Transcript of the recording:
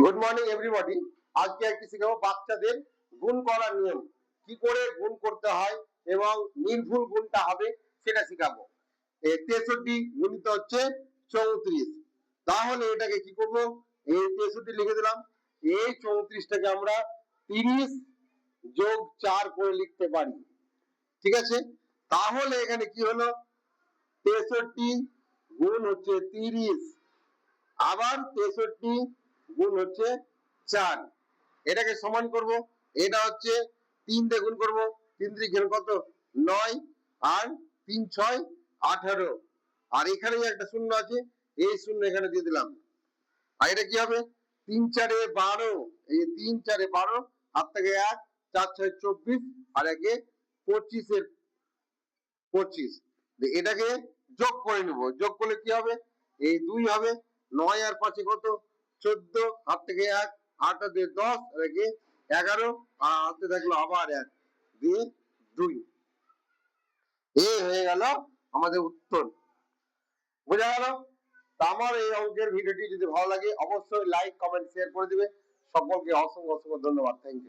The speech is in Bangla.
Good morning everybody. আজকে একটি শিখাবো বাচ্চাদের গুণ করার নিয়ম, কি করে গুণ করতে হয় এবং নির্ভুল গুণটা হবে সেটা শিখাবো। 63 গুণিত হচ্ছে 34। তাহলে এটাকে কি করব, এই 63 লিখে দিলাম, এই 34টাকে আমরা 30 যোগ 4 করে লিখতে পারি। ঠিক আছে, তাহলে এখানে কি হলো, 63 গুণ হচ্ছে 30, আবার 63 গুণ হচ্ছে 4, এটাকে সমান করব। এটা হচ্ছে 3 দিয়ে গুণ করব, 3 3 কত 9, আর 3 6 18, আর এখানে একটা শূন্য আছে, এই শূন্য এখানে দিয়ে দিলাম। আর এটা কি হবে, 3 4 12, এই 3 4 12, হাত থেকে 1, 4 6 24, আর একে 25 এর 25। এটাকে যোগ করে নেব, যোগ করলে কি হবে, এই 2 হবে, 9 আর 5 কত 14, হাত থেকে 1, 8 আর 2 10, আর একে 11, আর হাতে থাকলো আবার 1 দিয়ে 2। এই হয়ে গেল আমাদের উত্তর। বোঝা গেল? আমার এই অঙ্কের ভিডিওটি যদি ভালো লাগে অবশ্যই লাইক কমেন্ট শেয়ার করে দিবে। সকলকে অসংখ্য অসংখ্য ধন্যবাদ। Thank you.